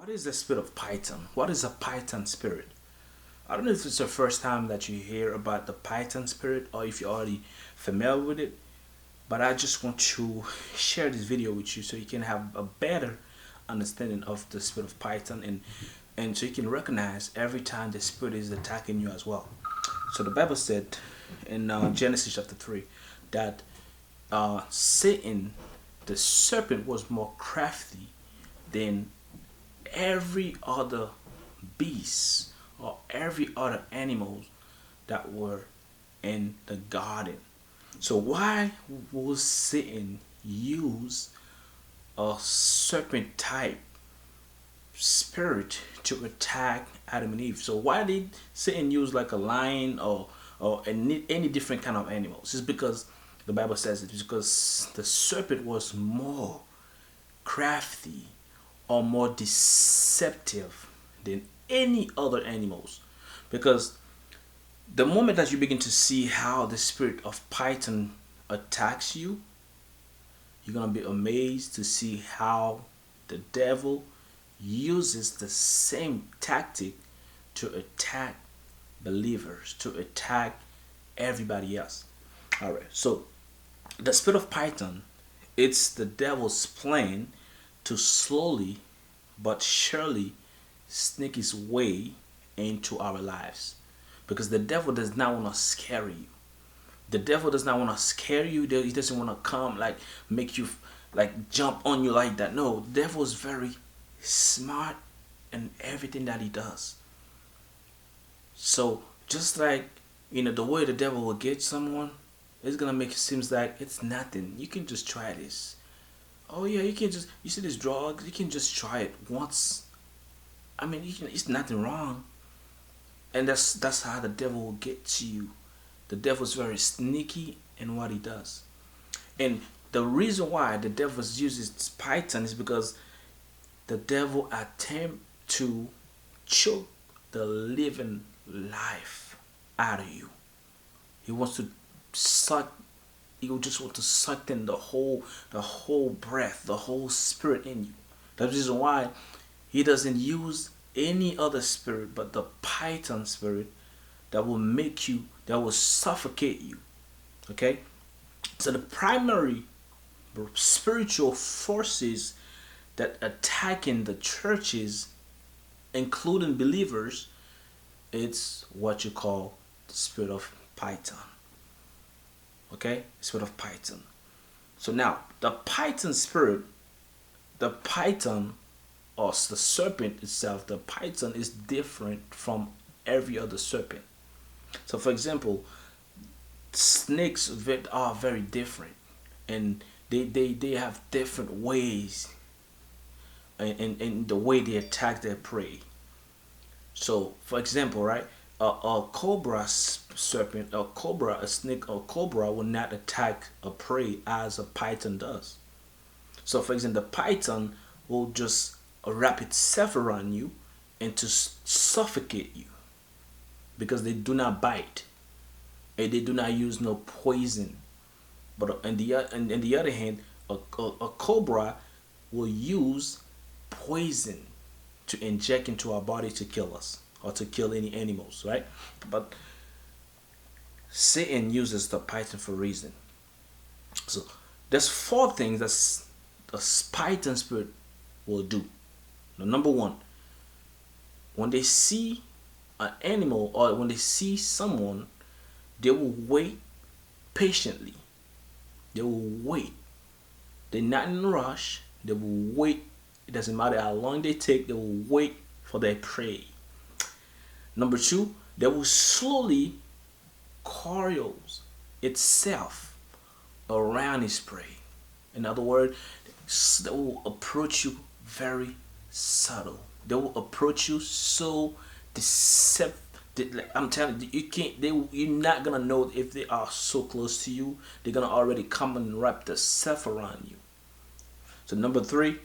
What is the spirit of Python? What is a Python spirit? I don't know if it's the first time that you hear about the Python spirit or if you're already familiar with it, but I just want to share this video with you so you can have a better understanding of the spirit of Python and so you can recognize every time the spirit is attacking you as well. So the Bible said in Genesis chapter 3 that Satan, the serpent, was more crafty than every other beast or every other animals that were in the garden. So why would Satan use a serpent type spirit to attack Adam and Eve? So why did Satan use like a lion or any different kind of animals? It's because the Bible says it's because the serpent was more crafty or more deceptive than any other animals. Because the moment that you begin to see how the spirit of Python attacks you, you're going to be amazed to see how the devil uses the same tactic to attack believers, to attack everybody else. All right, so the spirit of Python, it's the devil's plan to slowly but surely sneak his way into our lives, because the devil does not want to scare you. The devil does not want to scare you. He doesn't want to come like make you like jump on you like that. No, the devil is very smart in everything that he does. So just like the way the devil will get someone, it's gonna make it seems like it's nothing. You can just try this. Oh yeah, you see this drug, you can just try it once. I mean, it's nothing wrong. And that's how the devil will get to you. The devil's very sneaky in what he does. And the reason why the devil uses Python is because the devil attempt to choke the living life out of you. He wants to suck. He will just want to suck in the whole breath, the whole spirit in you. That's the reason why he doesn't use any other spirit but the Python spirit that will make you, that will suffocate you. Okay? So the primary spiritual forces that attacking the churches, including believers, it's what you call the spirit of Python. Okay? Spirit of Python. So now, the Python spirit, the Python or the serpent itself, the Python is different from every other serpent. So for example, snakes are very different, and they have different ways in the way they attack their prey. So for example, right, a cobra serpent, a cobra, a snake, or cobra will not attack a prey as a python does. So for example, the python will just wrap itself around you and to suffocate you, because they do not bite and they do not use no poison. But on the other hand, a cobra will use poison to inject into our body to kill us or to kill any animals, right? But Satan uses the python for a reason. So there's four things that the python spirit will do. Now, number one, when they see an animal or when they see someone, they will wait patiently. They will wait. They're not in a rush. They will wait. It doesn't matter how long they take, they will wait for their prey. Number two, they will slowly coil itself around his prey. In other words, they will approach you very subtle. They will approach you so deceptive. Like I'm telling you, you can't. You're not gonna know if they are so close to you. They're gonna already come and wrap themselves around you. So number three.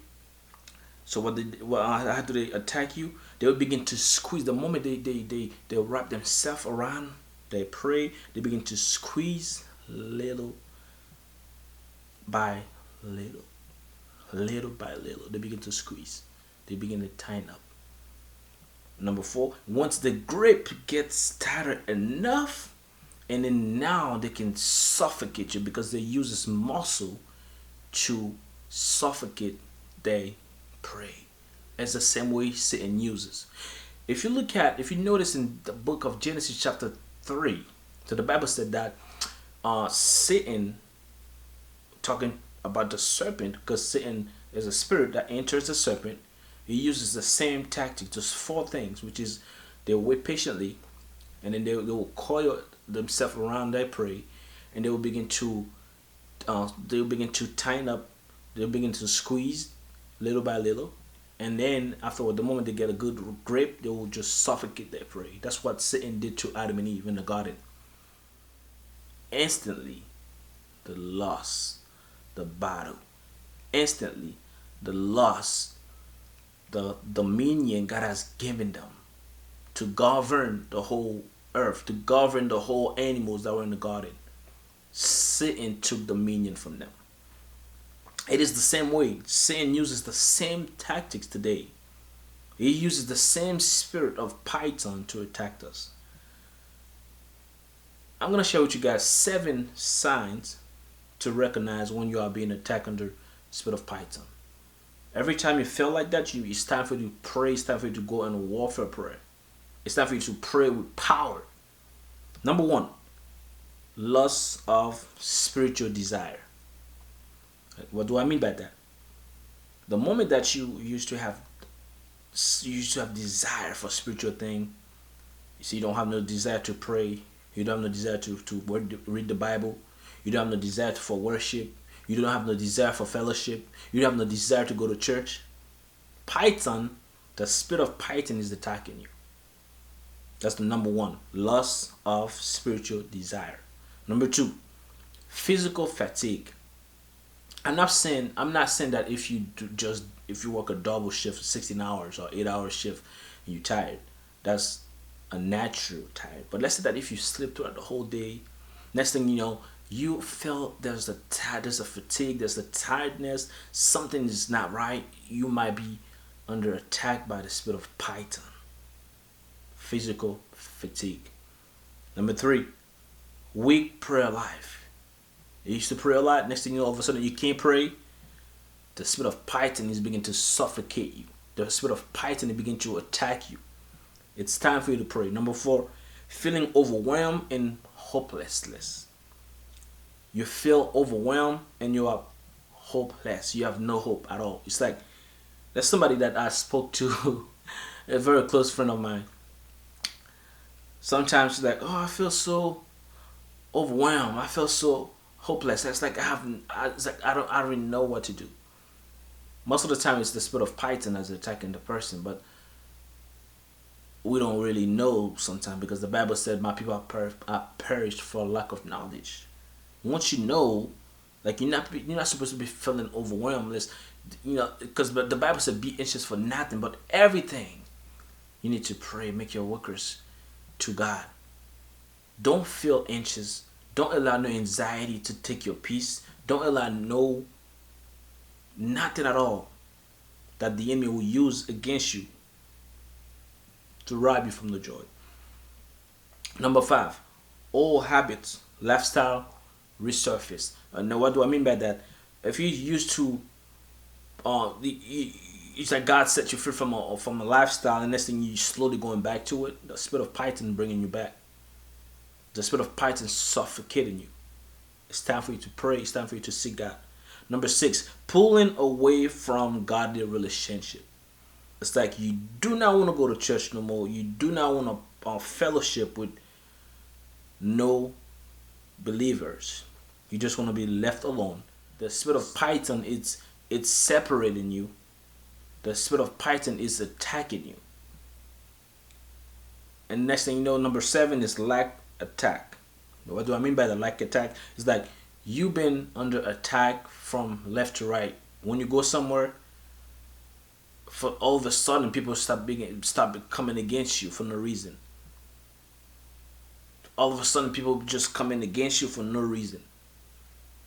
So how do they attack you? They will begin to squeeze. The moment they wrap themselves around their prey, they begin to squeeze little by little, little by little. They begin to squeeze. they begin to tighten up. Number four, once the grip gets tighter enough, and then now they can suffocate you because they use this muscle to suffocate their prey. It's the same way Satan uses. If you notice in the book of Genesis chapter 3, so the Bible said that Satan, talking about the serpent, because Satan is a spirit that enters the serpent, he uses the same tactic, just four things, which is they wait patiently, and then they will coil themselves around their prey, and they will begin to tighten up, they'll begin to squeeze little by little, and then afterward, the moment they get a good grip, they will just suffocate their prey. That's what Satan did to Adam and Eve in the garden. Instantly, the loss, the battle, instantly, the loss, the dominion God has given them to govern the whole earth, to govern the whole animals that were in the garden. Satan took dominion from them. It is the same way. Satan uses the same tactics today. He uses the same spirit of Python to attack us. I'm going to share with you guys 7 signs to recognize when you are being attacked under the spirit of Python. Every time you feel like that, it's time for you to pray. It's time for you to go in a warfare prayer. It's time for you to pray with power. Number 1, loss of spiritual desire. What do I mean by that? The moment that you used to have desire for spiritual thing, you see, you don't have no desire to pray. You don't have no desire to read the Bible. You don't have no desire for worship. You don't have no desire for fellowship. You don't have no desire to go to church. Python, the spirit of Python is attacking you. That's the number 1, loss of spiritual desire. Number 2, physical fatigue. I'm not saying that if you work a double shift, 16 hours or 8-hour shift, and you're tired, that's a natural tired. But let's say that if you sleep throughout the whole day, next thing you know, you feel there's a fatigue, there's a tiredness, something is not right. You might be under attack by the spirit of Python. Physical fatigue. Number 3, weak prayer life. You used to pray a lot. Next thing you know, all of a sudden you can't pray. The spirit of Python is beginning to suffocate you. The spirit of Python is beginning to attack you. It's time for you to pray. Number 4, feeling overwhelmed and hopelessness. You feel overwhelmed and you are hopeless. You have no hope at all. It's like there's somebody that I spoke to, a very close friend of mine. Sometimes she's like, oh, I feel so overwhelmed. I feel so hopeless. It's like I don't really know what to do. Most of the time, it's the spirit of Python that's attacking the person, but we don't really know sometimes because the Bible said, "My people are perished for lack of knowledge." Once you know, like you're not supposed to be feeling overwhelmed, because the Bible said, "Be anxious for nothing, but everything." You need to pray, make your workers to God. Don't feel anxious. Don't allow no anxiety to take your peace. Don't allow nothing at all that the enemy will use against you to rob you from the joy. Number 5, old habits, lifestyle resurface. Now, what do I mean by that? If you used to, it's like God set you free from a lifestyle, and next thing you slowly going back to it. The spirit of Python bringing you back. The spirit of Python suffocating you. It's time for you to pray. It's time for you to seek God. Number 6, pulling away from godly relationship. It's like you do not want to go to church no more. You do not want to fellowship with no believers. You just want to be left alone. The spirit of Python, it's separating you. The spirit of Python is attacking you. And next thing you know, number 7 is lack attack. What do I mean by the lack attack? It's like you've been under attack from left to right. When you go somewhere, for all of a sudden people stop coming against you for no reason. All of a sudden people just coming against you for no reason.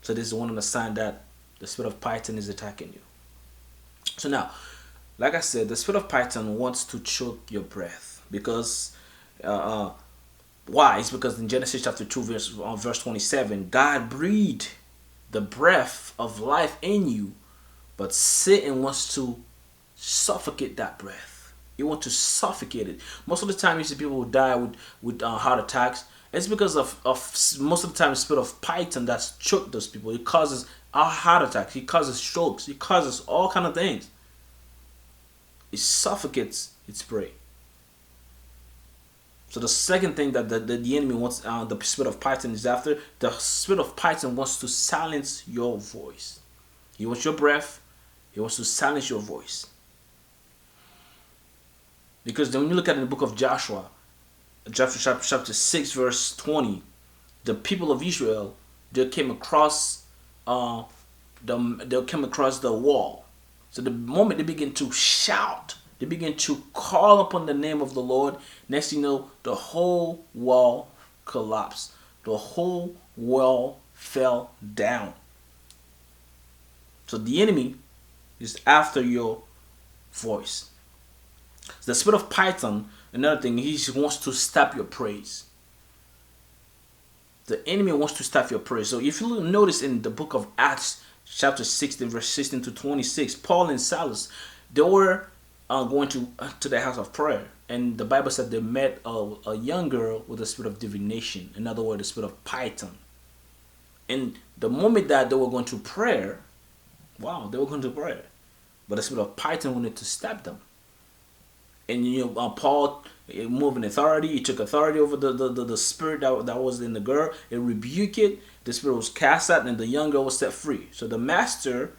So this is one of the signs that the spirit of Python is attacking you. So now, Like I said, the spirit of Python wants to choke your breath because uh, uh, why? It's because in Genesis chapter 2, verse 27, God breathed the breath of life in you, but Satan wants to suffocate that breath. You want to suffocate it. Most of the time, you see people who die with heart attacks. It's because of most of the time the spirit of Python that's choked those people. It causes a heart attacks. It causes strokes. It causes all kind of things. It suffocates its prey. So the second thing that the enemy wants, the spirit of Python is after, the spirit of Python wants to silence your voice. He wants your breath. He wants to silence your voice. Because when you look at the book of Joshua, chapter 6, verse 20, the people of Israel, they came across the wall. So the moment they begin to shout, they begin to call upon the name of the Lord. Next thing you know, the whole wall collapsed. The whole wall fell down. So the enemy is after your voice. The spirit of Python, another thing, he wants to stop your praise. The enemy wants to stop your praise. So if you notice in the book of Acts, chapter 16, verse 16 to 26, Paul and Silas, they were going to the house of prayer. And the Bible said they met a young girl with a spirit of divination. In other words, the spirit of Python. And the moment that they were going to prayer, they were going to prayer. But the spirit of Python wanted to stop them. And Paul moved in authority. He took authority over the spirit that was in the girl. He rebuked it. The spirit was cast out, and the young girl was set free. So the master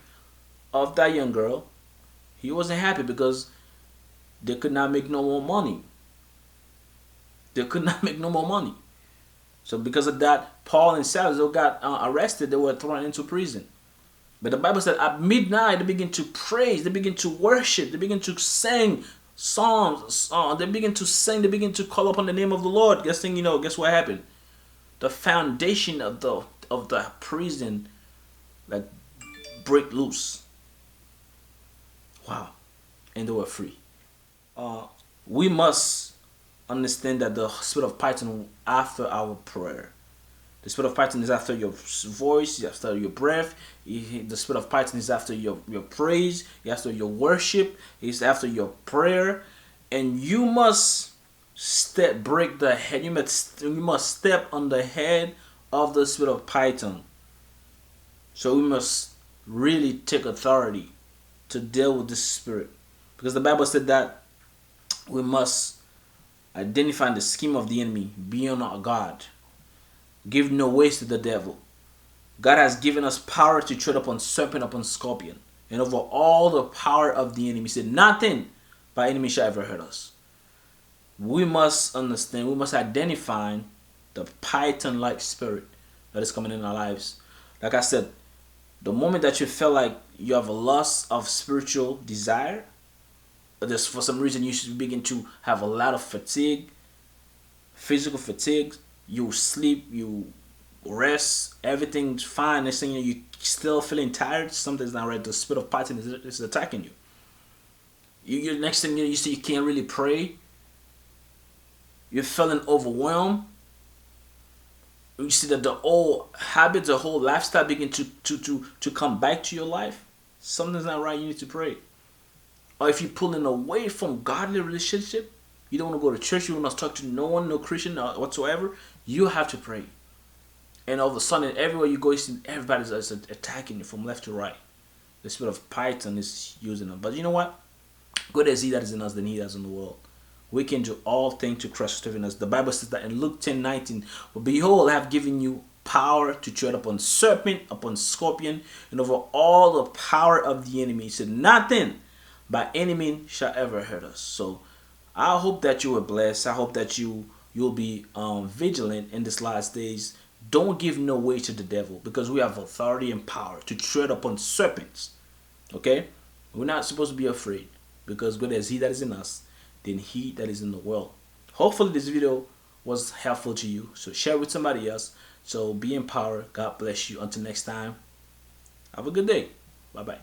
of that young girl, he wasn't happy because they could not make no more money. They could not make no more money. So because of that, Paul and Silas, they got arrested. They were thrown into prison. But the Bible said at midnight, they begin to praise. They begin to worship. They begin to sing psalms. They begin to sing. They begin to call upon the name of the Lord. Guess what happened? The foundation of the prison like break loose. Wow. And they were free. We must understand that the spirit of Python after our prayer. The spirit of Python is after your voice, after your breath. The spirit of Python is after your praise, after your worship, it's after your prayer. And you must break the head. You must step on the head of the spirit of Python. So we must really take authority to deal with this spirit. Because the Bible said that we must identify the scheme of the enemy, be on our guard. Give no waste to the devil. God has given us power to tread upon serpent, upon scorpion, and over all the power of the enemy. He said, nothing by enemy shall ever hurt us. We must understand, we must identify the Python-like spirit that is coming in our lives. Like I said, the moment that you feel like you have a loss of spiritual desire, or just for some reason you should begin to have a lot of fatigue, physical fatigue, you sleep, you rest, everything's fine. Next thing you still feeling tired, something's not right. The spirit of Python is attacking you. You next thing you see, you can't really pray. You're feeling overwhelmed. You see that the old habits, the whole lifestyle begin to come back to your life. Something's not right. You need to pray. Or if you're pulling away from godly relationship, you don't want to go to church, you want to talk to no one, no Christian whatsoever, you have to pray. And all of a sudden, everywhere you go, you see everybody's attacking you from left to right. The spirit of Python is using them. But you know what? Greater is he that is in us than he that is in the world. We can do all things to Christ who is in us. The Bible says that in Luke 10:19, well, behold, I have given you power to tread upon serpent, upon scorpion, and over all the power of the enemy. He said, nothing by any means shall ever hurt us. So I hope that you were blessed. I hope that you'll be vigilant in these last days. Don't give no way to the devil, because we have authority and power to tread upon serpents. Okay? We're not supposed to be afraid, because greater is he that is in us than he that is in the world. Hopefully this video was helpful to you. So share with somebody else. So be empowered. God bless you. Until next time, have a good day. Bye-bye.